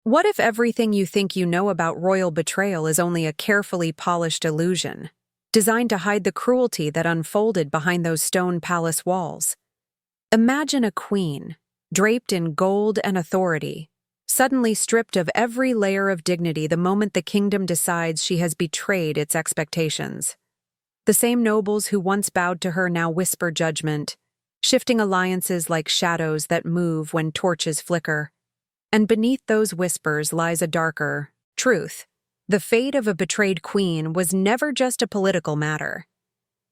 What if everything you think you know about royal betrayal is only a carefully polished illusion, designed to hide the cruelty that unfolded behind those stone palace walls? Imagine a queen, draped in gold and authority, suddenly stripped of every layer of dignity the moment the kingdom decides she has betrayed its expectations. The same nobles who once bowed to her now whisper judgment, shifting alliances like shadows that move when torches flicker. And beneath those whispers lies a darker truth. The fate of a betrayed queen was never just a political matter.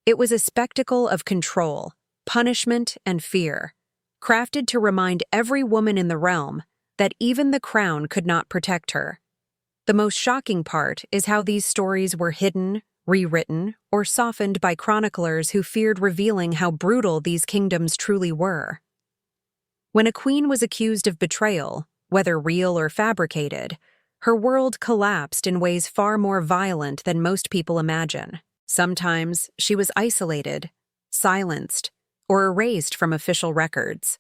It was a spectacle of control, punishment, and fear, crafted to remind every woman in the realm that even the crown could not protect her. The most shocking part is how these stories were hidden, rewritten, or softened by chroniclers who feared revealing how brutal these kingdoms truly were. When a queen was accused of betrayal, whether real or fabricated, her world collapsed in ways far more violent than most people imagine. Sometimes she was isolated, silenced, or erased from official records.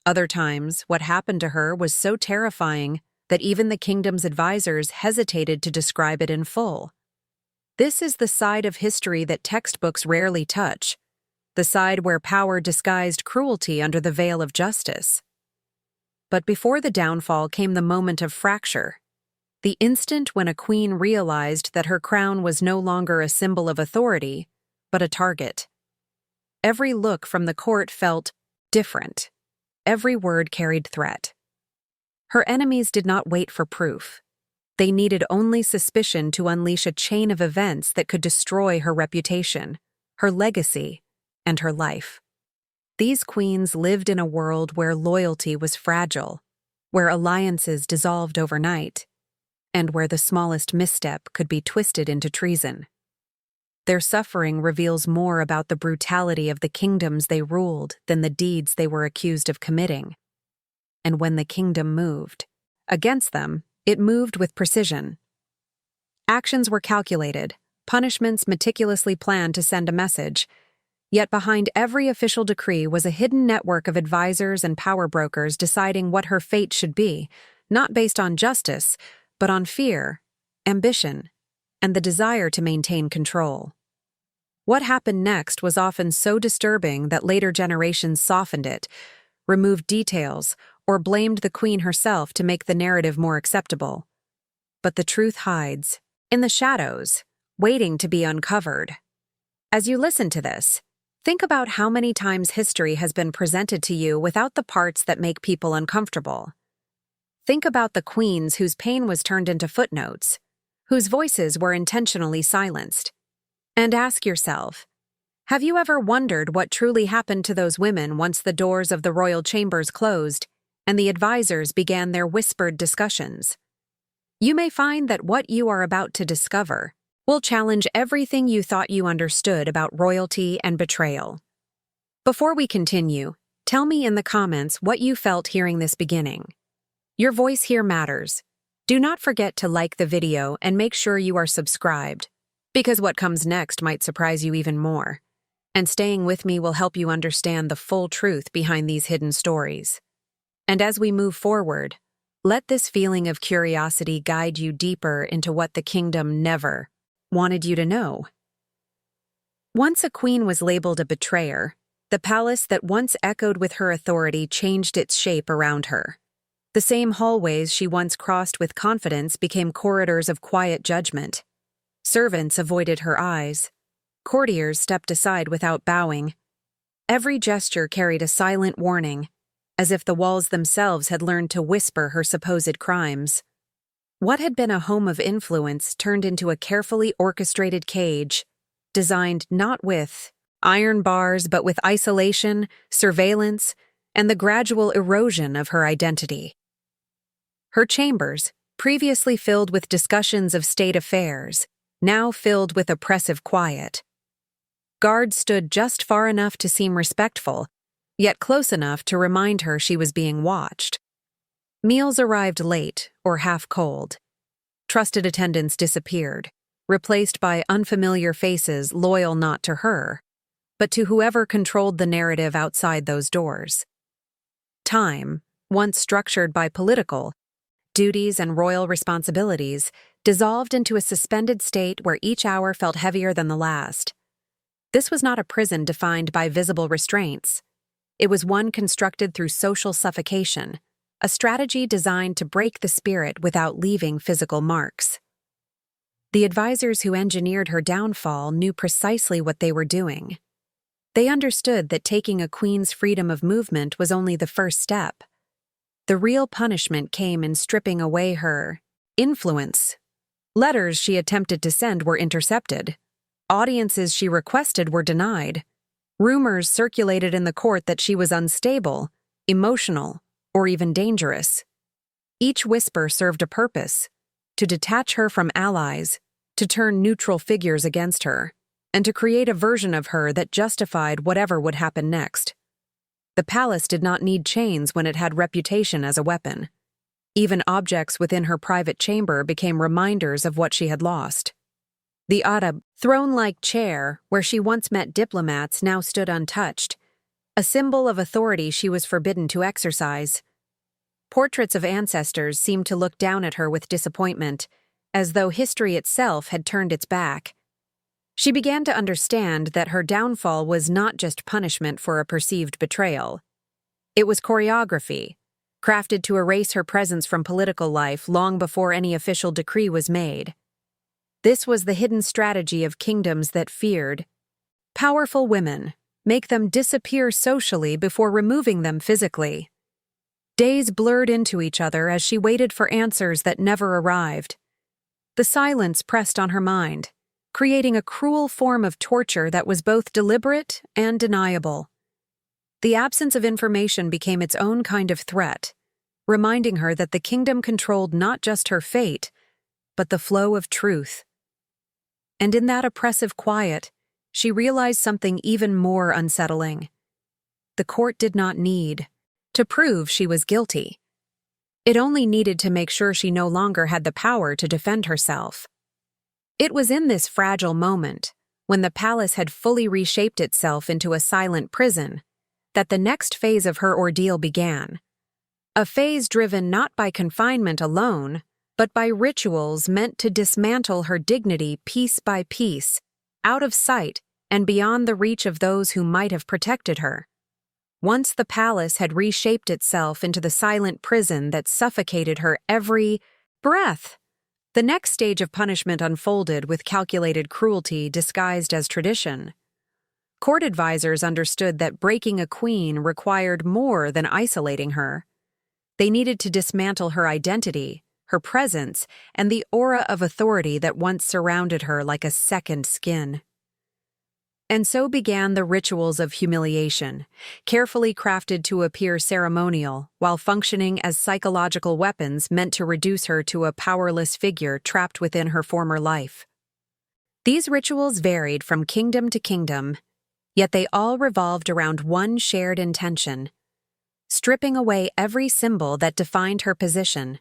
Other times, what happened to her was so terrifying that even the kingdom's advisors hesitated to describe it in full. This is the side of history that textbooks rarely touch, the side where power disguised cruelty under the veil of justice. But before the downfall came the moment of fracture, the instant when a queen realized that her crown was no longer a symbol of authority, but a target. Every look from the court felt different. Every word carried threat. Her enemies did not wait for proof. They needed only suspicion to unleash a chain of events that could destroy her reputation, her legacy, and her life. These queens lived in a world where loyalty was fragile, where alliances dissolved overnight, and where the smallest misstep could be twisted into treason. Their suffering reveals more about the brutality of the kingdoms they ruled than the deeds they were accused of committing. And when the kingdom moved against them, it moved with precision. Actions were calculated, punishments meticulously planned to send a message. Yet behind every official decree was a hidden network of advisors and power brokers deciding what her fate should be, not based on justice, but on fear, ambition, and the desire to maintain control. What happened next was often so disturbing that later generations softened it, removed details, or blamed the queen herself to make the narrative more acceptable. But the truth hides, in the shadows, waiting to be uncovered. As you listen to this, think about how many times history has been presented to you without the parts that make people uncomfortable. Think about the queens whose pain was turned into footnotes, whose voices were intentionally silenced. And ask yourself, have you ever wondered what truly happened to those women once the doors of the royal chambers closed and the advisors began their whispered discussions? You may find that what you are about to discover will challenge everything you thought you understood about royalty and betrayal. Before we continue, tell me in the comments what you felt hearing this beginning. Your voice here matters. Do not forget to like the video and make sure you are subscribed, because what comes next might surprise you even more. And staying with me will help you understand the full truth behind these hidden stories. And as we move forward, let this feeling of curiosity guide you deeper into what the kingdom never wanted you to know. Once a queen was labeled a betrayer, the palace that once echoed with her authority changed its shape around her. The same hallways she once crossed with confidence became corridors of quiet judgment. Servants avoided her eyes. Courtiers stepped aside without bowing. Every gesture carried a silent warning, as if the walls themselves had learned to whisper her supposed crimes. What had been a home of influence turned into a carefully orchestrated cage, designed not with iron bars but with isolation, surveillance, and the gradual erosion of her identity. Her chambers, previously filled with discussions of state affairs, now filled with oppressive quiet. Guards stood just far enough to seem respectful, yet close enough to remind her she was being watched. Meals arrived late or half cold. Trusted attendants disappeared, replaced by unfamiliar faces loyal not to her, but to whoever controlled the narrative outside those doors. Time, once structured by political duties, and royal responsibilities dissolved into a suspended state where each hour felt heavier than the last. This was not a prison defined by visible restraints. It was one constructed through social suffocation, a strategy designed to break the spirit without leaving physical marks. The advisors who engineered her downfall knew precisely what they were doing. They understood that taking a queen's freedom of movement was only the first step. The real punishment came in stripping away her influence. Letters she attempted to send were intercepted. Audiences she requested were denied. Rumors circulated in the court that she was unstable, emotional, or even dangerous. Each whisper served a purpose: to detach her from allies, to turn neutral figures against her, and to create a version of her that justified whatever would happen next. The palace did not need chains when it had reputation as a weapon. Even objects within her private chamber became reminders of what she had lost. The Arab, throne-like chair, where she once met diplomats, now stood untouched, a symbol of authority she was forbidden to exercise. Portraits of ancestors seemed to look down at her with disappointment, as though history itself had turned its back. She began to understand that her downfall was not just punishment for a perceived betrayal. It was choreography, crafted to erase her presence from political life long before any official decree was made. This was the hidden strategy of kingdoms that feared powerful women, make them disappear socially before removing them physically. Days blurred into each other as she waited for answers that never arrived. The silence pressed on her mind, creating a cruel form of torture that was both deliberate and deniable. The absence of information became its own kind of threat, reminding her that the kingdom controlled not just her fate, but the flow of truth. And in that oppressive quiet, she realized something even more unsettling. The court did not need to prove she was guilty. It only needed to make sure she no longer had the power to defend herself. It was in this fragile moment, when the palace had fully reshaped itself into a silent prison, that the next phase of her ordeal began. A phase driven not by confinement alone, but by rituals meant to dismantle her dignity piece by piece, out of sight and beyond the reach of those who might have protected her. Once the palace had reshaped itself into the silent prison that suffocated her every breath, the next stage of punishment unfolded with calculated cruelty disguised as tradition. Court advisors understood that breaking a queen required more than isolating her. They needed to dismantle her identity, her presence, and the aura of authority that once surrounded her like a second skin. And so began the rituals of humiliation, carefully crafted to appear ceremonial while functioning as psychological weapons meant to reduce her to a powerless figure trapped within her former life. These rituals varied from kingdom to kingdom, yet they all revolved around one shared intention: stripping away every symbol that defined her position.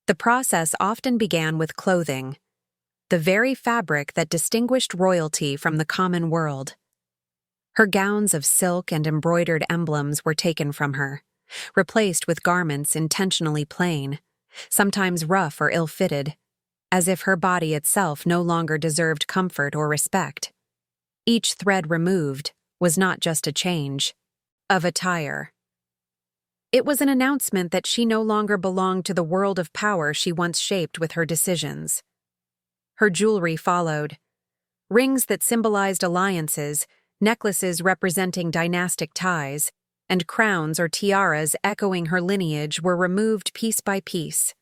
The process often began with clothing, the very fabric that distinguished royalty from the common world. Her gowns of silk and embroidered emblems were taken from her, replaced with garments intentionally plain, sometimes rough or ill-fitted, as if her body itself no longer deserved comfort or respect. Each thread removed was not just a change of attire. It was an announcement that she no longer belonged to the world of power she once shaped with her decisions. Her jewelry followed. Rings that symbolized alliances, necklaces representing dynastic ties, and crowns or tiaras echoing her lineage were removed piece by piece.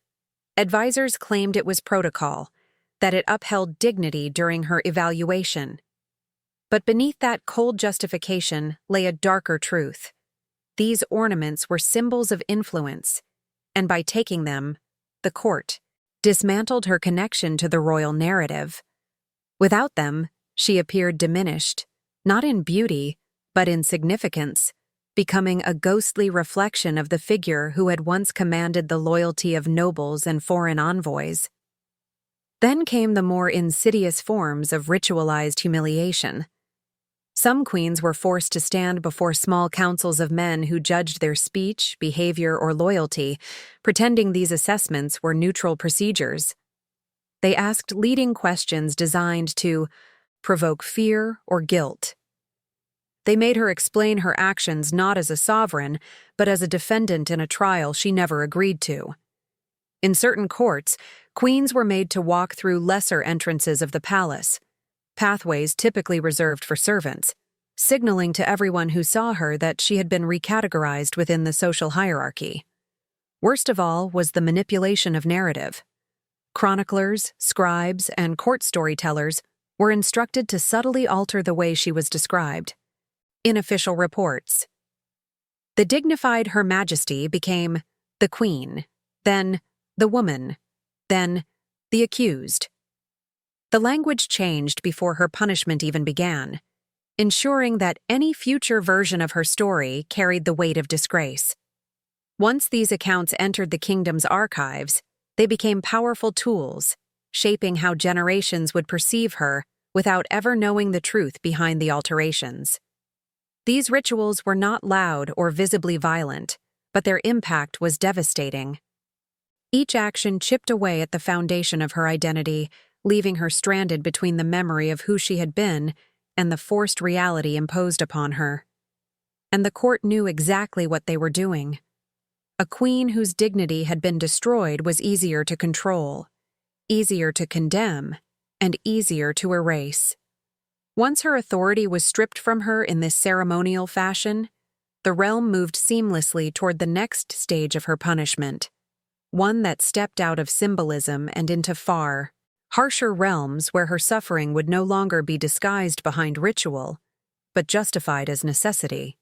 Advisors claimed it was protocol, that it upheld dignity during her evaluation. But beneath that cold justification lay a darker truth. These ornaments were symbols of influence, and by taking them, the court dismantled her connection to the royal narrative. Without them, she appeared diminished, not in beauty, but in significance, becoming a ghostly reflection of the figure who had once commanded the loyalty of nobles and foreign envoys. Then came the more insidious forms of ritualized humiliation. Some queens were forced to stand before small councils of men who judged their speech, behavior, or loyalty, pretending these assessments were neutral procedures. They asked leading questions designed to provoke fear or guilt. They made her explain her actions not as a sovereign, but as a defendant in a trial she never agreed to. In certain courts, queens were made to walk through lesser entrances of the palace, pathways typically reserved for servants, signaling to everyone who saw her that she had been recategorized within the social hierarchy. Worst of all was the manipulation of narrative. Chroniclers, scribes, and court storytellers were instructed to subtly alter the way she was described. In official reports, the dignified Her Majesty became the Queen, then the woman, then the accused. The language changed before her punishment even began, ensuring that any future version of her story carried the weight of disgrace. Once these accounts entered the kingdom's archives, they became powerful tools, shaping how generations would perceive her without ever knowing the truth behind the alterations. These rituals were not loud or visibly violent, but their impact was devastating. Each action chipped away at the foundation of her identity, leaving her stranded between the memory of who she had been and the forced reality imposed upon her. And the court knew exactly what they were doing. A queen whose dignity had been destroyed was easier to control, easier to condemn, and easier to erase. Once her authority was stripped from her in this ceremonial fashion, the realm moved seamlessly toward the next stage of her punishment, one that stepped out of symbolism and into far, harsher realms where her suffering would no longer be disguised behind ritual, but justified as necessity.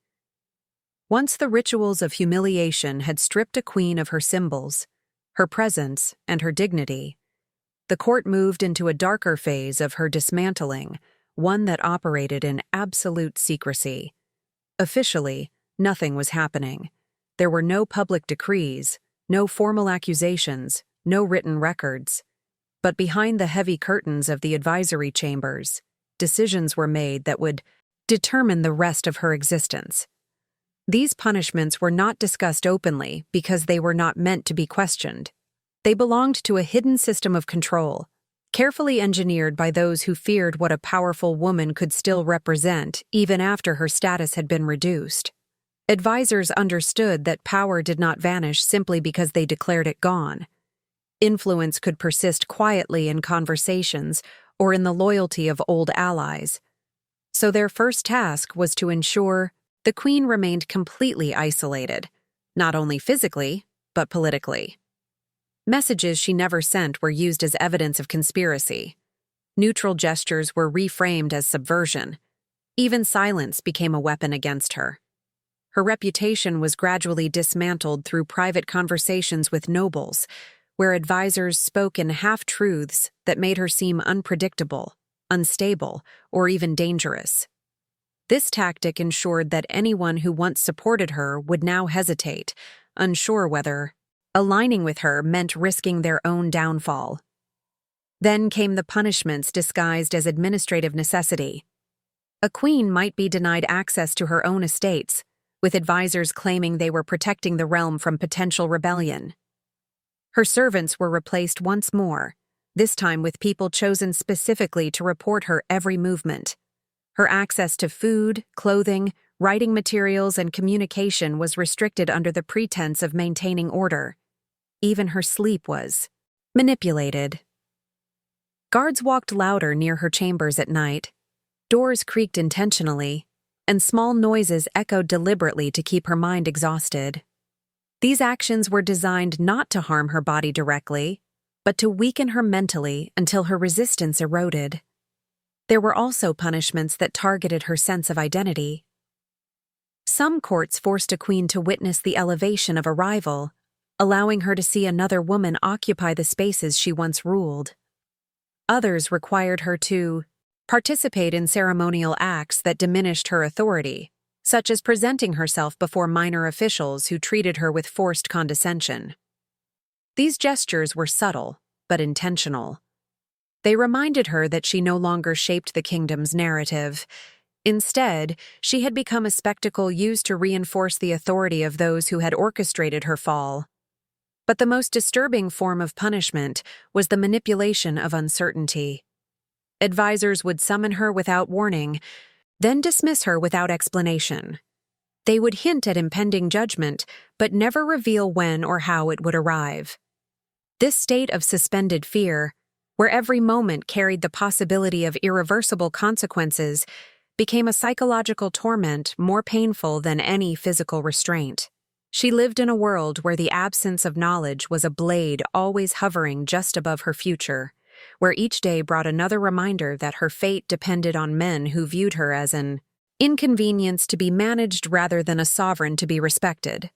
Once the rituals of humiliation had stripped a queen of her symbols, her presence, and her dignity, the court moved into a darker phase of her dismantling, one that operated in absolute secrecy. Officially, nothing was happening. There were no public decrees, no formal accusations, no written records. But behind the heavy curtains of the advisory chambers, decisions were made that would determine the rest of her existence. These punishments were not discussed openly because they were not meant to be questioned. They belonged to a hidden system of control, carefully engineered by those who feared what a powerful woman could still represent even after her status had been reduced. Advisors understood that power did not vanish simply because they declared it gone. Influence could persist quietly in conversations or in the loyalty of old allies. So their first task was to ensure the queen remained completely isolated, not only physically, but politically. Messages she never sent were used as evidence of conspiracy. Neutral gestures were reframed as subversion. Even silence became a weapon against her. Her reputation was gradually dismantled through private conversations with nobles, where advisors spoke in half-truths that made her seem unpredictable, unstable, or even dangerous. This tactic ensured that anyone who once supported her would now hesitate, unsure whether aligning with her meant risking their own downfall. Then came the punishments disguised as administrative necessity. A queen might be denied access to her own estates, with advisors claiming they were protecting the realm from potential rebellion. Her servants were replaced once more, this time with people chosen specifically to report her every movement. Her access to food, clothing, writing materials, and communication was restricted under the pretense of maintaining order. Even her sleep was manipulated. Guards walked louder near her chambers at night. Doors creaked intentionally, and small noises echoed deliberately to keep her mind exhausted. These actions were designed not to harm her body directly, but to weaken her mentally until her resistance eroded. There were also punishments that targeted her sense of identity. Some courts forced a queen to witness the elevation of a rival, allowing her to see another woman occupy the spaces she once ruled. Others required her to participate in ceremonial acts that diminished her authority, such as presenting herself before minor officials who treated her with forced condescension. These gestures were subtle, but intentional. They reminded her that she no longer shaped the kingdom's narrative. Instead, she had become a spectacle used to reinforce the authority of those who had orchestrated her fall. But the most disturbing form of punishment was the manipulation of uncertainty. Advisors would summon her without warning, then dismiss her without explanation. They would hint at impending judgment, but never reveal when or how it would arrive. This state of suspended fear, where every moment carried the possibility of irreversible consequences, became a psychological torment more painful than any physical restraint. She lived in a world where the absence of knowledge was a blade always hovering just above her future, where each day brought another reminder that her fate depended on men who viewed her as an inconvenience to be managed rather than a sovereign to be respected.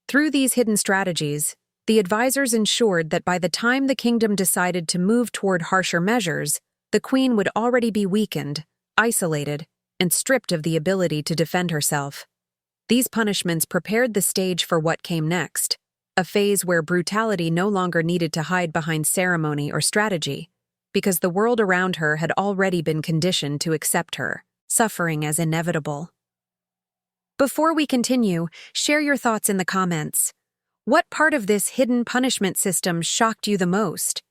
Through these hidden strategies, the advisors ensured that by the time the kingdom decided to move toward harsher measures, the queen would already be weakened, isolated, and stripped of the ability to defend herself. These punishments prepared the stage for what came next, a phase where brutality no longer needed to hide behind ceremony or strategy, because the world around her had already been conditioned to accept her suffering as inevitable. Before we continue, share your thoughts in the comments. What part of this hidden punishment system shocked you the most?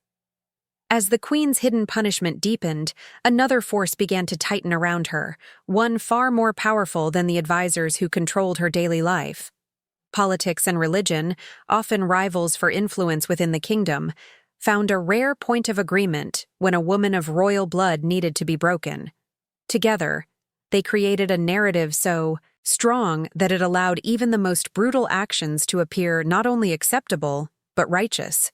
As the queen's hidden punishment deepened, another force began to tighten around her, one far more powerful than the advisors who controlled her daily life. Politics and religion, often rivals for influence within the kingdom, found a rare point of agreement when a woman of royal blood needed to be broken. Together, they created a narrative so strong that it allowed even the most brutal actions to appear not only acceptable, but righteous.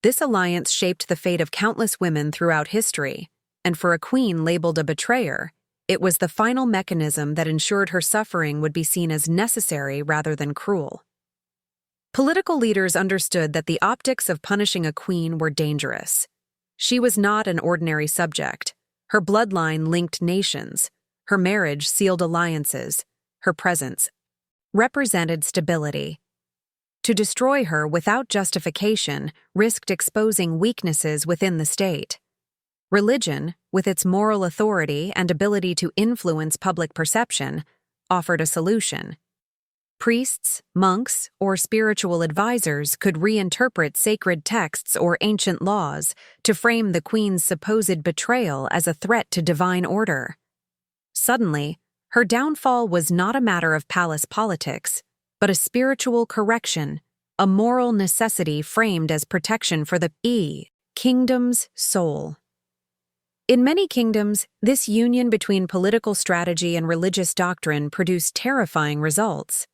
This alliance shaped the fate of countless women throughout history, and for a queen labeled a betrayer, it was the final mechanism that ensured her suffering would be seen as necessary rather than cruel. Political leaders understood that the optics of punishing a queen were dangerous. She was not an ordinary subject. Her bloodline linked nations. Her marriage sealed alliances. Her presence represented stability. To destroy her without justification risked exposing weaknesses within the state. Religion, with its moral authority and ability to influence public perception, offered a solution. Priests, monks, or spiritual advisors could reinterpret sacred texts or ancient laws to frame the queen's supposed betrayal as a threat to divine order. Suddenly, her downfall was not a matter of palace politics, but a spiritual correction, a moral necessity framed as protection for the kingdom's soul. In many kingdoms, this union between political strategy and religious doctrine produced terrifying results.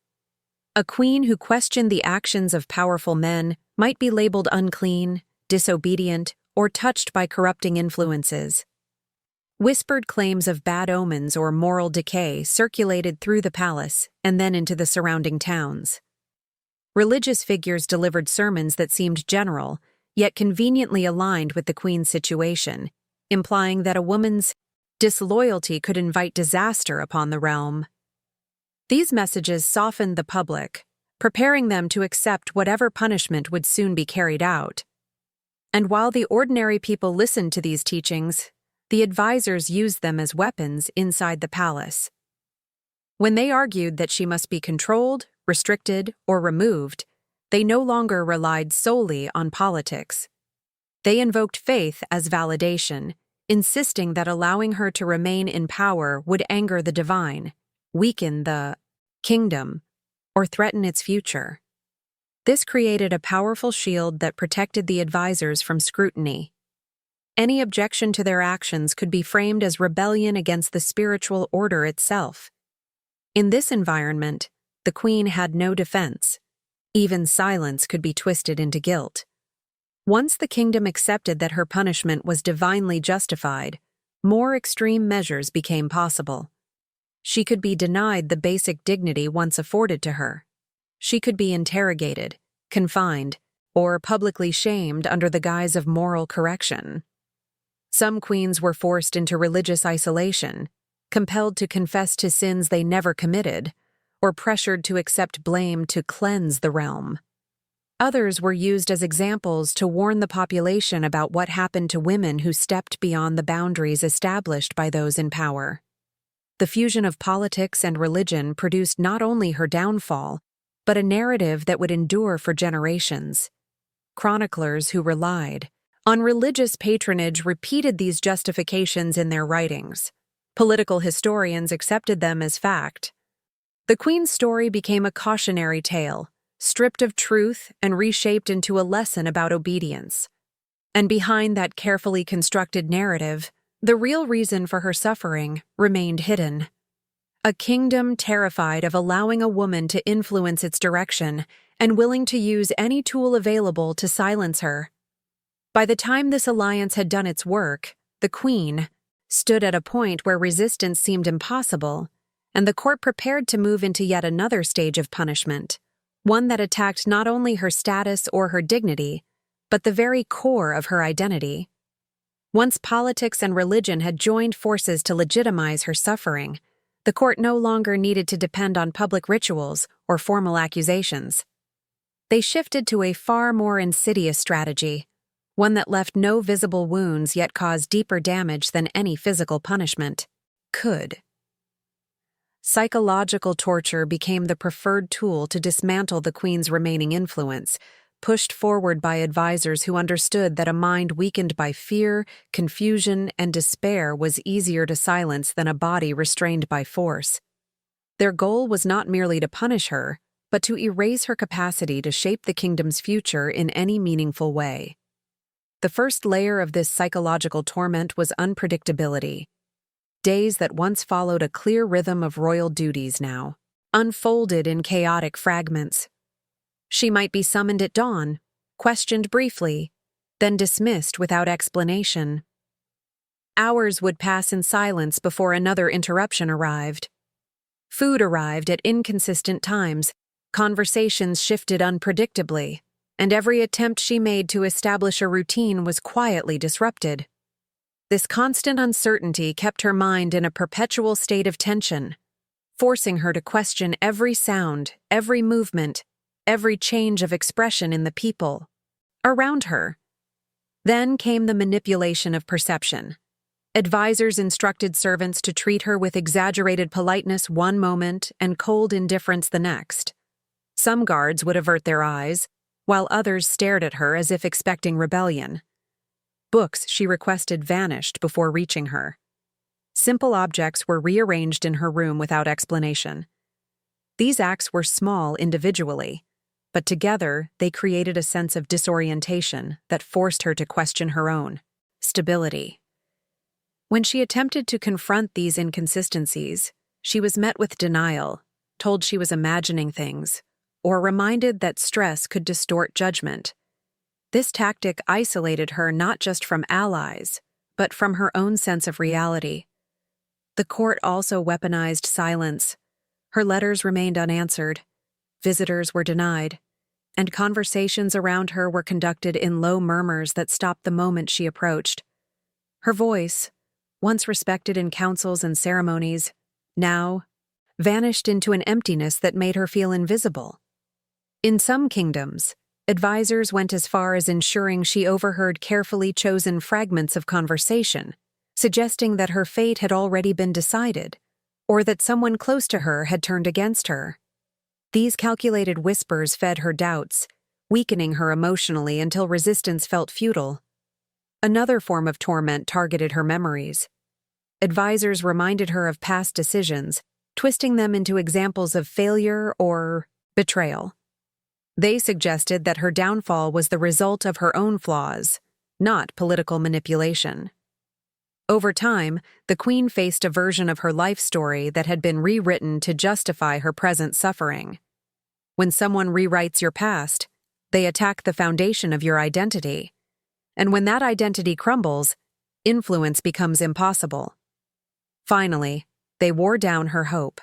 A queen who questioned the actions of powerful men might be labeled unclean, disobedient, or touched by corrupting influences. Whispered claims of bad omens or moral decay circulated through the palace and then into the surrounding towns. Religious figures delivered sermons that seemed general, yet conveniently aligned with the queen's situation, implying that a woman's disloyalty could invite disaster upon the realm. These messages softened the public, preparing them to accept whatever punishment would soon be carried out. And while the ordinary people listened to these teachings, the advisors used them as weapons inside the palace. When they argued that she must be controlled, restricted, or removed, they no longer relied solely on politics. They invoked faith as validation, insisting that allowing her to remain in power would anger the divine, weaken the kingdom, or threaten its future. This created a powerful shield that protected the advisors from scrutiny. Any objection to their actions could be framed as rebellion against the spiritual order itself. In this environment, the queen had no defense. Even silence could be twisted into guilt. Once the kingdom accepted that her punishment was divinely justified, more extreme measures became possible. She could be denied the basic dignity once afforded to her. She could be interrogated, confined, or publicly shamed under the guise of moral correction. Some queens were forced into religious isolation, compelled to confess to sins they never committed, or pressured to accept blame to cleanse the realm. Others were used as examples to warn the population about what happened to women who stepped beyond the boundaries established by those in power. The fusion of politics and religion produced not only her downfall, but a narrative that would endure for generations. Chroniclers who relied on religious patronage repeated these justifications in their writings. Political historians accepted them as fact. The Queen's story became a cautionary tale, stripped of truth and reshaped into a lesson about obedience. And behind that carefully constructed narrative, the real reason for her suffering remained hidden. A kingdom terrified of allowing a woman to influence its direction and willing to use any tool available to silence her. By the time this alliance had done its work, the Queen stood at a point where resistance seemed impossible, and the court prepared to move into yet another stage of punishment, one that attacked not only her status or her dignity, but the very core of her identity. Once politics and religion had joined forces to legitimize her suffering, the court no longer needed to depend on public rituals or formal accusations. They shifted to a far more insidious strategy, one that left no visible wounds yet caused deeper damage than any physical punishment could. Psychological torture became the preferred tool to dismantle the Queen's remaining influence, pushed forward by advisors who understood that a mind weakened by fear, confusion, and despair was easier to silence than a body restrained by force. Their goal was not merely to punish her, but to erase her capacity to shape the kingdom's future in any meaningful way. The first layer of this psychological torment was unpredictability. Days that once followed a clear rhythm of royal duties now unfolded in chaotic fragments. She might be summoned at dawn, questioned briefly, then dismissed without explanation. Hours would pass in silence before another interruption arrived. Food arrived at inconsistent times, conversations shifted unpredictably, and every attempt she made to establish a routine was quietly disrupted. This constant uncertainty kept her mind in a perpetual state of tension, forcing her to question every sound, every movement, every change of expression in the people around her. Then came the manipulation of perception. Advisors instructed servants to treat her with exaggerated politeness one moment and cold indifference the next. Some guards would avert their eyes, while others stared at her as if expecting rebellion. Books she requested vanished before reaching her. Simple objects were rearranged in her room without explanation. These acts were small individually, but together they created a sense of disorientation that forced her to question her own stability. When she attempted to confront these inconsistencies, she was met with denial, told she was imagining things, or reminded that stress could distort judgment. This tactic isolated her not just from allies, but from her own sense of reality. The court also weaponized silence. Her letters remained unanswered, visitors were denied, and conversations around her were conducted in low murmurs that stopped the moment she approached. Her voice, once respected in councils and ceremonies, now vanished into an emptiness that made her feel invisible. In some kingdoms, advisors went as far as ensuring she overheard carefully chosen fragments of conversation, suggesting that her fate had already been decided, or that someone close to her had turned against her. These calculated whispers fed her doubts, weakening her emotionally until resistance felt futile. Another form of torment targeted her memories. Advisors reminded her of past decisions, twisting them into examples of failure or betrayal. They suggested that her downfall was the result of her own flaws, not political manipulation. Over time, the Queen faced a version of her life story that had been rewritten to justify her present suffering. When someone rewrites your past, they attack the foundation of your identity. And when that identity crumbles, influence becomes impossible. Finally, they wore down her hope.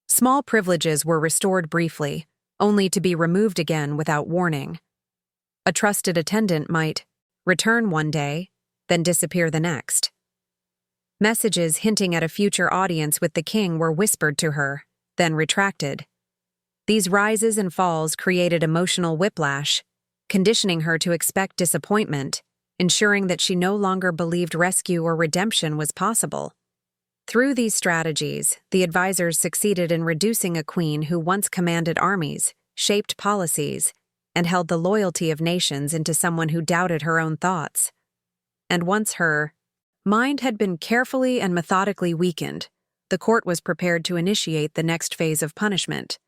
Small privileges were restored briefly, only to be removed again without warning. A trusted attendant might return one day, then disappear the next. Messages hinting at a future audience with the king were whispered to her, then retracted. These rises and falls created emotional whiplash, conditioning her to expect disappointment, ensuring that she no longer believed rescue or redemption was possible. Through these strategies, the advisors succeeded in reducing a queen who once commanded armies, shaped policies, and held the loyalty of nations into someone who doubted her own thoughts. And once her mind had been carefully and methodically weakened, the court was prepared to initiate the next phase of punishment,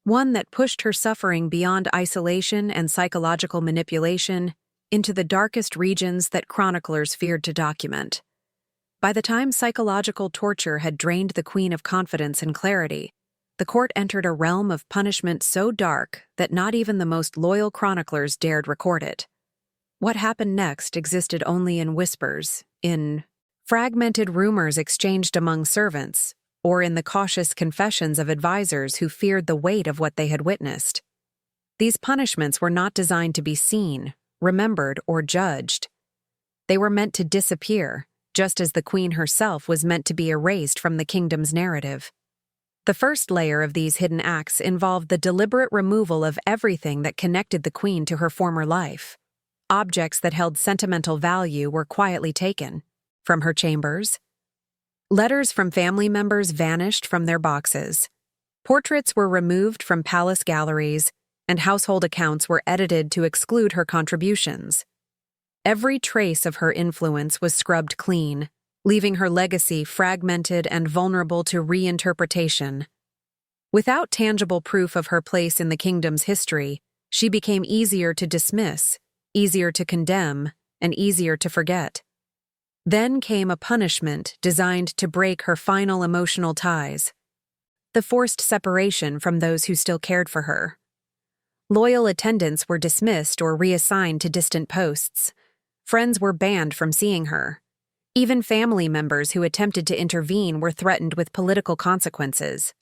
one that pushed her suffering beyond isolation and psychological manipulation into the darkest regions that chroniclers feared to document. By the time psychological torture had drained the queen of confidence and clarity, the court entered a realm of punishment so dark that not even the most loyal chroniclers dared record it. What happened next existed only in whispers, in fragmented rumors exchanged among servants, or in the cautious confessions of advisors who feared the weight of what they had witnessed. These punishments were not designed to be seen, remembered, or judged. They were meant to disappear, just as the queen herself was meant to be erased from the kingdom's narrative. The first layer of these hidden acts involved the deliberate removal of everything that connected the queen to her former life. Objects that held sentimental value were quietly taken from her chambers. Letters from family members vanished from their boxes. Portraits were removed from palace galleries, and household accounts were edited to exclude her contributions. Every trace of her influence was scrubbed clean, leaving her legacy fragmented and vulnerable to reinterpretation. Without tangible proof of her place in the kingdom's history, she became easier to dismiss, easier to condemn, and easier to forget. Then came a punishment designed to break her final emotional ties: the forced separation from those who still cared for her. Loyal attendants were dismissed or reassigned to distant posts. Friends were banned from seeing her. Even family members who attempted to intervene were threatened with political consequences.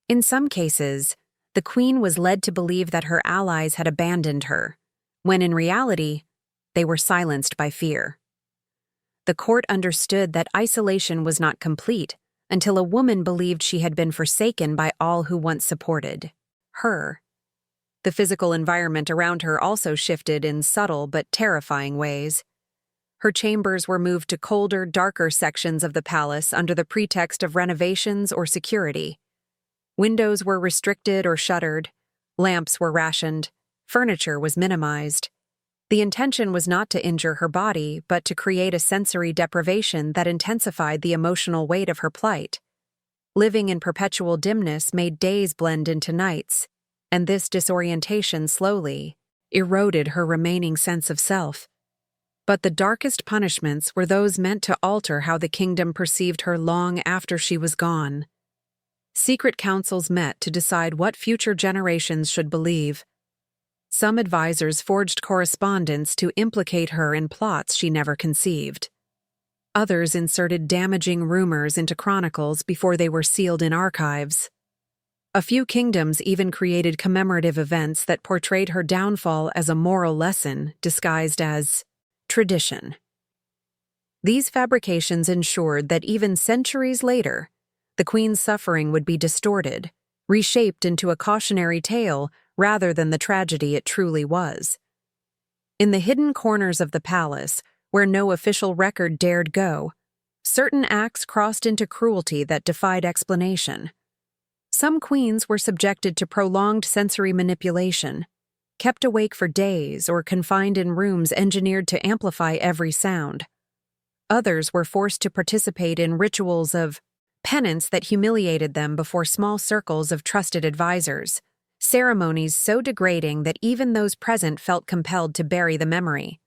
In some cases, the queen was led to believe that her allies had abandoned her, when in reality, they were silenced by fear. The court understood that isolation was not complete until a woman believed she had been forsaken by all who once supported her. The physical environment around her also shifted in subtle but terrifying ways. Her chambers were moved to colder, darker sections of the palace under the pretext of renovations or security. Windows were restricted or shuttered, lamps were rationed, furniture was minimized. The intention was not to injure her body, but to create a sensory deprivation that intensified the emotional weight of her plight. Living in perpetual dimness made days blend into nights, and this disorientation slowly eroded her remaining sense of self. But the darkest punishments were those meant to alter how the kingdom perceived her long after she was gone. Secret councils met to decide what future generations should believe. Some advisors forged correspondence to implicate her in plots she never conceived. Others inserted damaging rumors into chronicles before they were sealed in archives. A few kingdoms even created commemorative events that portrayed her downfall as a moral lesson disguised as tradition. These fabrications ensured that even centuries later, the queen's suffering would be distorted, reshaped into a cautionary tale rather than the tragedy it truly was. In the hidden corners of the palace, where no official record dared go, certain acts crossed into cruelty that defied explanation. Some queens were subjected to prolonged sensory manipulation, kept awake for days or confined in rooms engineered to amplify every sound. Others were forced to participate in rituals of penance that humiliated them before small circles of trusted advisors, ceremonies so degrading that even those present felt compelled to bury the memory.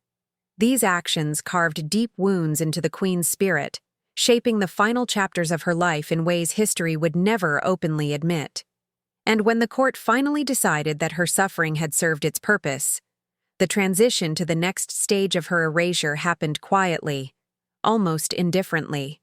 These actions carved deep wounds into the queen's spirit, shaping the final chapters of her life in ways history would never openly admit. And when the court finally decided that her suffering had served its purpose, the transition to the next stage of her erasure happened quietly, almost indifferently.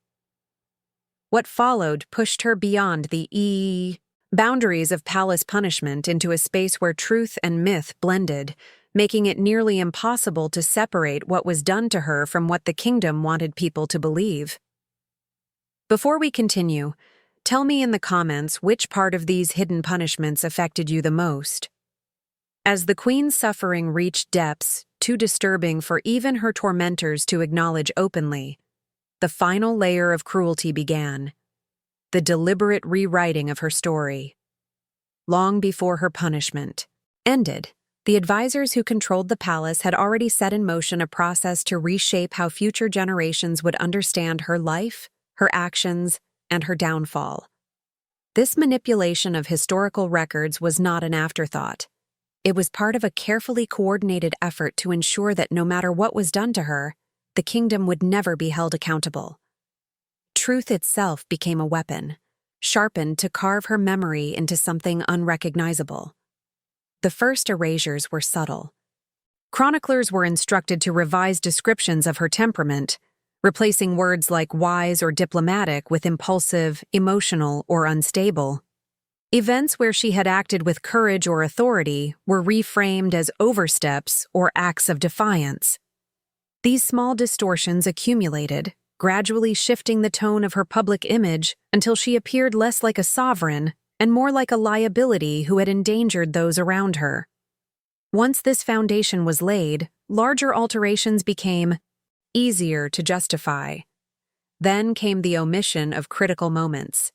What followed pushed her beyond the boundaries of palace punishment into a space where truth and myth blended, making it nearly impossible to separate what was done to her from what the kingdom wanted people to believe. Before we continue, tell me in the comments which part of these hidden punishments affected you the most. As the queen's suffering reached depths too disturbing for even her tormentors to acknowledge openly, the final layer of cruelty began, the deliberate rewriting of her story. Long before her punishment ended, the advisors who controlled the palace had already set in motion a process to reshape how future generations would understand her life, her actions, and her downfall. This manipulation of historical records was not an afterthought. It was part of a carefully coordinated effort to ensure that no matter what was done to her, the kingdom would never be held accountable. Truth itself became a weapon, sharpened to carve her memory into something unrecognizable. The first erasures were subtle. Chroniclers were instructed to revise descriptions of her temperament, replacing words like wise or diplomatic with impulsive, emotional, or unstable. Events where she had acted with courage or authority were reframed as oversteps or acts of defiance. These small distortions accumulated, gradually shifting the tone of her public image until she appeared less like a sovereign and more like a liability who had endangered those around her. Once this foundation was laid, larger alterations became easier to justify. Then came the omission of critical moments.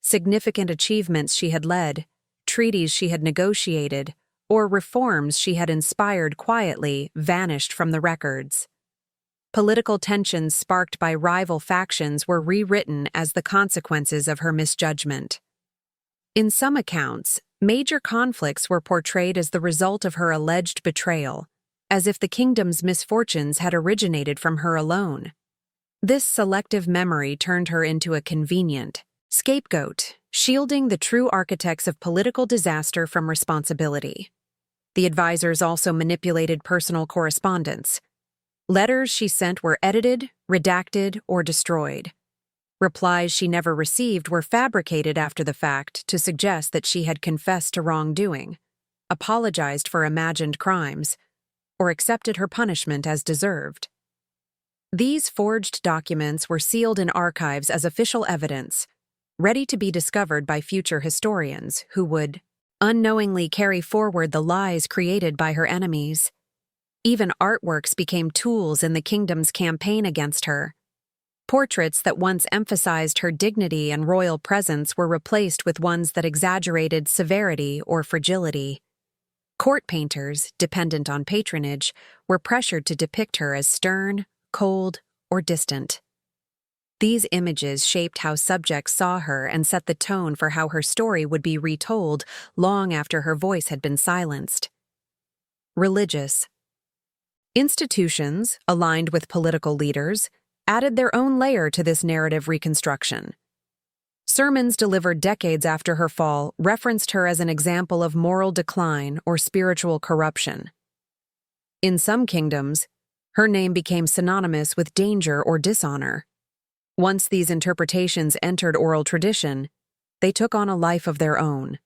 Significant achievements she had led, treaties she had negotiated, or reforms she had inspired quietly vanished from the records. Political tensions sparked by rival factions were rewritten as the consequences of her misjudgment. In some accounts, major conflicts were portrayed as the result of her alleged betrayal, as if the kingdom's misfortunes had originated from her alone. This selective memory turned her into a convenient scapegoat, shielding the true architects of political disaster from responsibility. The advisors also manipulated personal correspondence. Letters she sent were edited, redacted, or destroyed. Replies she never received were fabricated after the fact to suggest that she had confessed to wrongdoing, apologized for imagined crimes, or accepted her punishment as deserved. These forged documents were sealed in archives as official evidence, ready to be discovered by future historians who would unknowingly carry forward the lies created by her enemies. Even artworks became tools in the kingdom's campaign against her. Portraits that once emphasized her dignity and royal presence were replaced with ones that exaggerated severity or fragility. Court painters, dependent on patronage, were pressured to depict her as stern, cold, or distant. These images shaped how subjects saw her and set the tone for how her story would be retold long after her voice had been silenced. Religious. Institutions, aligned with political leaders, added their own layer to this narrative reconstruction. Sermons delivered decades after her fall referenced her as an example of moral decline or spiritual corruption. In some kingdoms, her name became synonymous with danger or dishonor. Once these interpretations entered oral tradition, they took on a life of their own,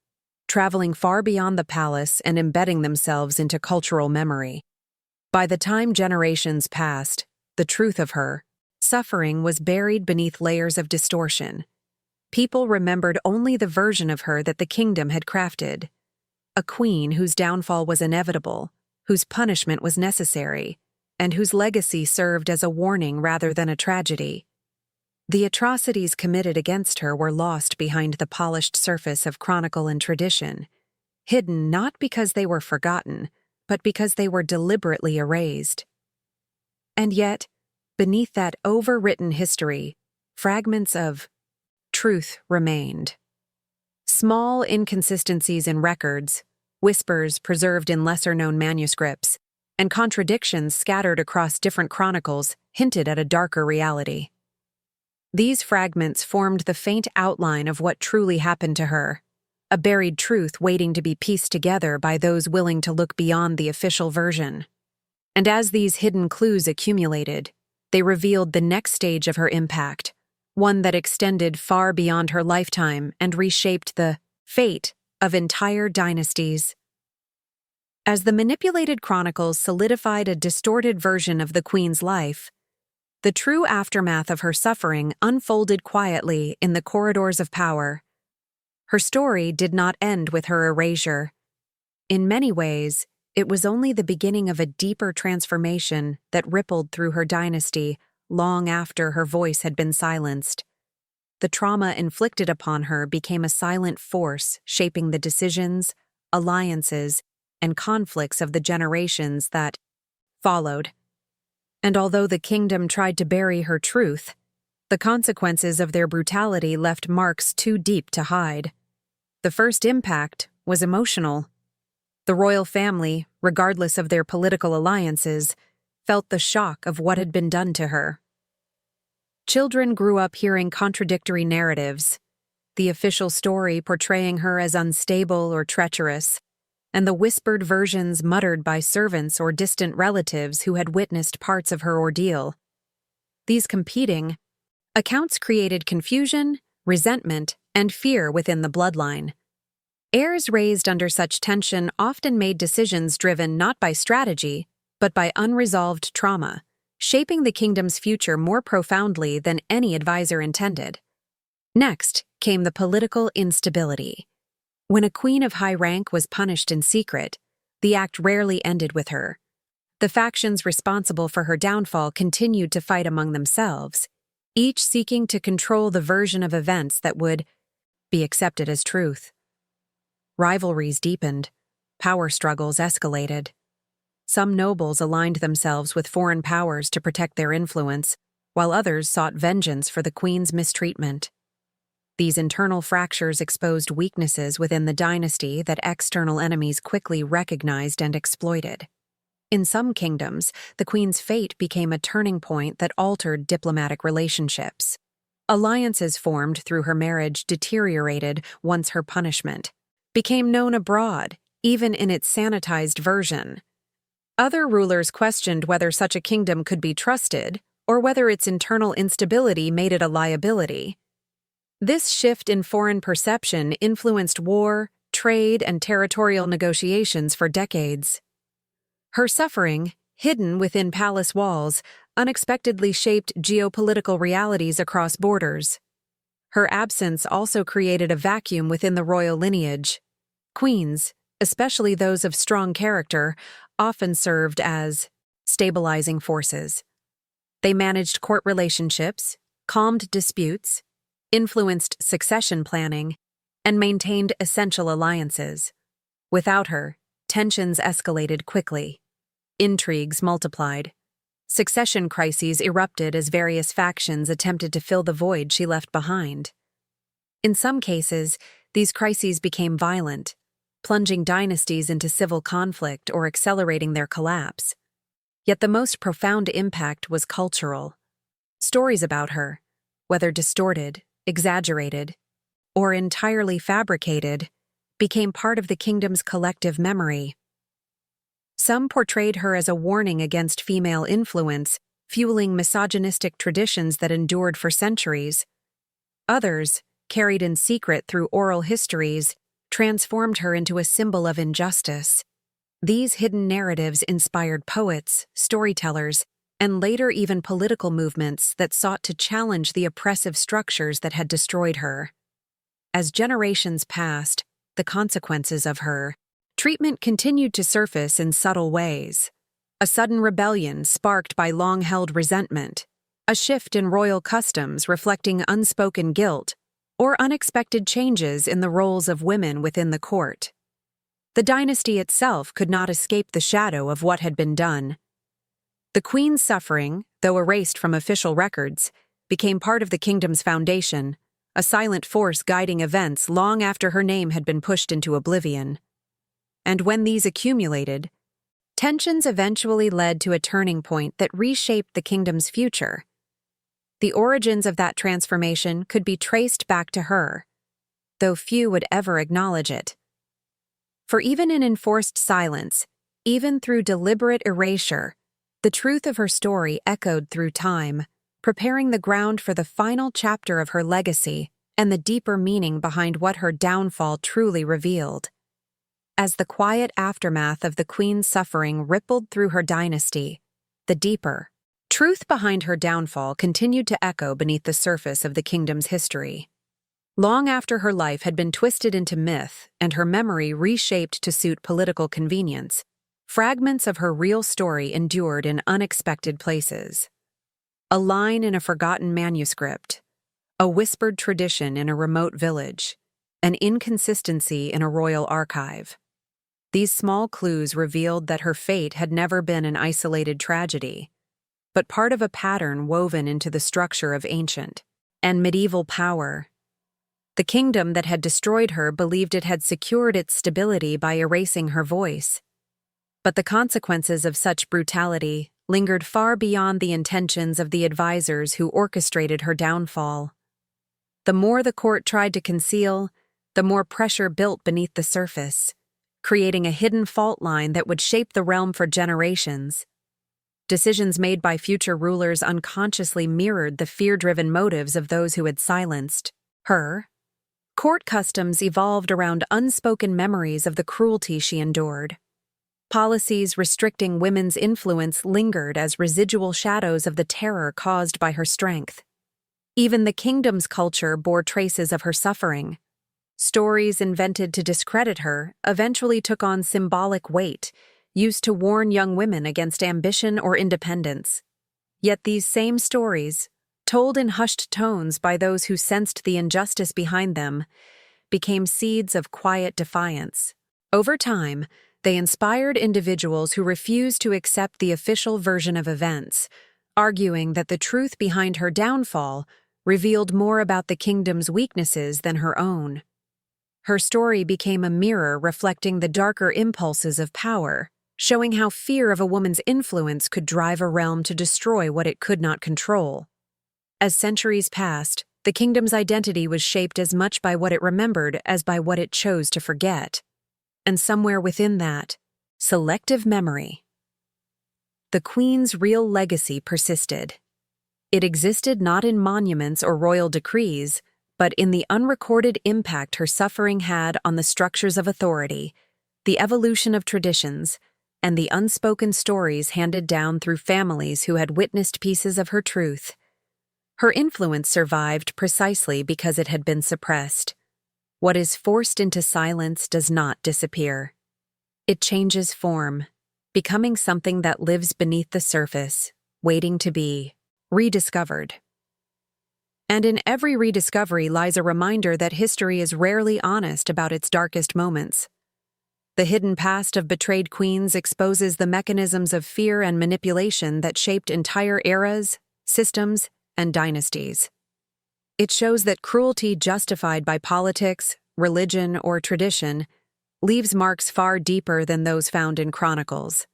traveling far beyond the palace and embedding themselves into cultural memory. By the time generations passed, the truth of her suffering was buried beneath layers of distortion. People remembered only the version of her that the kingdom had crafted, a queen whose downfall was inevitable, whose punishment was necessary, and whose legacy served as a warning rather than a tragedy. The atrocities committed against her were lost behind the polished surface of chronicle and tradition, hidden not because they were forgotten, but because they were deliberately erased. And yet, beneath that overwritten history, fragments of truth remained. Small inconsistencies in records, whispers preserved in lesser-known manuscripts, and contradictions scattered across different chronicles hinted at a darker reality. These fragments formed the faint outline of what truly happened to her, a buried truth waiting to be pieced together by those willing to look beyond the official version. And as these hidden clues accumulated, they revealed the next stage of her impact, one that extended far beyond her lifetime and reshaped the fate of entire dynasties. As the manipulated chronicles solidified a distorted version of the queen's life, the true aftermath of her suffering unfolded quietly in the corridors of power. Her story did not end with her erasure. In many ways, it was only the beginning of a deeper transformation that rippled through her dynasty, long after her voice had been silenced. The trauma inflicted upon her became a silent force shaping the decisions, alliances, and conflicts of the generations that followed. And although the kingdom tried to bury her truth, the consequences of their brutality left marks too deep to hide. The first impact was emotional. The royal family, regardless of their political alliances, felt the shock of what had been done to her. Children grew up hearing contradictory narratives, the official story portraying her as unstable or treacherous, and the whispered versions muttered by servants or distant relatives who had witnessed parts of her ordeal. These competing accounts created confusion, resentment, and fear within the bloodline. Heirs raised under such tension often made decisions driven not by strategy, but by unresolved trauma, shaping the kingdom's future more profoundly than any advisor intended. Next came the political instability. When a queen of high rank was punished in secret, the act rarely ended with her. The factions responsible for her downfall continued to fight among themselves, each seeking to control the version of events that would be accepted as truth. Rivalries deepened, power struggles escalated. Some nobles aligned themselves with foreign powers to protect their influence, while others sought vengeance for the queen's mistreatment. These internal fractures exposed weaknesses within the dynasty that external enemies quickly recognized and exploited. In some kingdoms, the queen's fate became a turning point that altered diplomatic relationships. Alliances formed through her marriage deteriorated once her punishment became known abroad, even in its sanitized version. Other rulers questioned whether such a kingdom could be trusted, or whether its internal instability made it a liability. This shift in foreign perception influenced war, trade, and territorial negotiations for decades. Her suffering, hidden within palace walls, unexpectedly shaped geopolitical realities across borders. Her absence also created a vacuum within the royal lineage. Queens, especially those of strong character, often served as stabilizing forces. They managed court relationships, calmed disputes, influenced succession planning, and maintained essential alliances. Without her, tensions escalated quickly. Intrigues multiplied. Succession crises erupted as various factions attempted to fill the void she left behind. In some cases, these crises became violent, plunging dynasties into civil conflict or accelerating their collapse. Yet the most profound impact was cultural. Stories about her, whether distorted, exaggerated, or entirely fabricated, became part of the kingdom's collective memory. Some portrayed her as a warning against female influence, fueling misogynistic traditions that endured for centuries. Others, carried in secret through oral histories, transformed her into a symbol of injustice. These hidden narratives inspired poets, storytellers, and later even political movements that sought to challenge the oppressive structures that had destroyed her. As generations passed, the consequences of her treatment continued to surface in subtle ways. A sudden rebellion sparked by long-held resentment, a shift in royal customs reflecting unspoken guilt, or unexpected changes in the roles of women within the court. The dynasty itself could not escape the shadow of what had been done. The queen's suffering, though erased from official records, became part of the kingdom's foundation, a silent force guiding events long after her name had been pushed into oblivion. And when these accumulated, tensions eventually led to a turning point that reshaped the kingdom's future. The origins of that transformation could be traced back to her, though few would ever acknowledge it. For even in enforced silence, even through deliberate erasure, the truth of her story echoed through time, preparing the ground for the final chapter of her legacy and the deeper meaning behind what her downfall truly revealed. As the quiet aftermath of the queen's suffering rippled through her dynasty, the deeper truth behind her downfall continued to echo beneath the surface of the kingdom's history. Long after her life had been twisted into myth and her memory reshaped to suit political convenience, fragments of her real story endured in unexpected places. A line in a forgotten manuscript, a whispered tradition in a remote village, an inconsistency in a royal archive. These small clues revealed that her fate had never been an isolated tragedy, but part of a pattern woven into the structure of ancient and medieval power. The kingdom that had destroyed her believed it had secured its stability by erasing her voice. But the consequences of such brutality lingered far beyond the intentions of the advisors who orchestrated her downfall. The more the court tried to conceal, the more pressure built beneath the surface, creating a hidden fault line that would shape the realm for generations. Decisions made by future rulers unconsciously mirrored the fear-driven motives of those who had silenced her. Court customs evolved around unspoken memories of the cruelty she endured. Policies restricting women's influence lingered as residual shadows of the terror caused by her strength. Even the kingdom's culture bore traces of her suffering. Stories invented to discredit her eventually took on symbolic weight, used to warn young women against ambition or independence. Yet these same stories, told in hushed tones by those who sensed the injustice behind them, became seeds of quiet defiance. Over time, they inspired individuals who refused to accept the official version of events, arguing that the truth behind her downfall revealed more about the kingdom's weaknesses than her own. Her story became a mirror reflecting the darker impulses of power, showing how fear of a woman's influence could drive a realm to destroy what it could not control. As centuries passed, the kingdom's identity was shaped as much by what it remembered as by what it chose to forget. And somewhere within that, selective memory. The Queen's real legacy persisted. It existed not in monuments or royal decrees, but in the unrecorded impact her suffering had on the structures of authority, the evolution of traditions, and the unspoken stories handed down through families who had witnessed pieces of her truth. Her influence survived precisely because it had been suppressed. What is forced into silence does not disappear. It changes form, becoming something that lives beneath the surface, waiting to be rediscovered. And in every rediscovery lies a reminder that history is rarely honest about its darkest moments. The hidden past of betrayed queens exposes the mechanisms of fear and manipulation that shaped entire eras, systems, and dynasties. It shows that cruelty justified by politics, religion, or tradition leaves marks far deeper than those found in chronicles.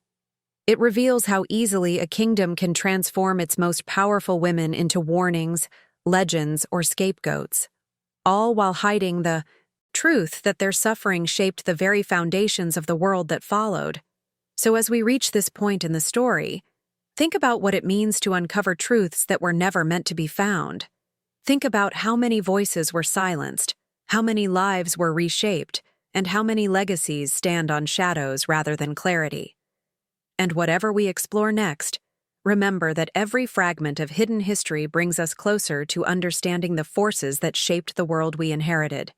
It reveals how easily a kingdom can transform its most powerful women into warnings, legends, or scapegoats, all while hiding the truth that their suffering shaped the very foundations of the world that followed. So as we reach this point in the story, think about what it means to uncover truths that were never meant to be found. Think about how many voices were silenced, how many lives were reshaped, and how many legacies stand on shadows rather than clarity. And whatever we explore next, remember that every fragment of hidden history brings us closer to understanding the forces that shaped the world we inherited.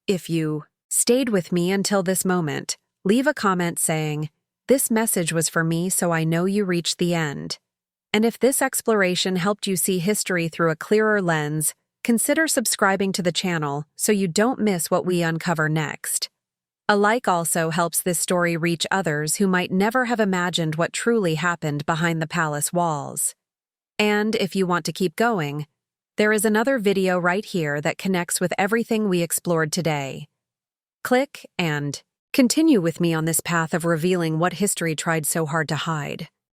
If you stayed with me until this moment, leave a comment saying, "This message was for me, so I know you reached the end." And if this exploration helped you see history through a clearer lens, consider subscribing to the channel so you don't miss what we uncover next. A like also helps this story reach others who might never have imagined what truly happened behind the palace walls. And if you want to keep going, there is another video right here that connects with everything we explored today. Click and continue with me on this path of revealing what history tried so hard to hide.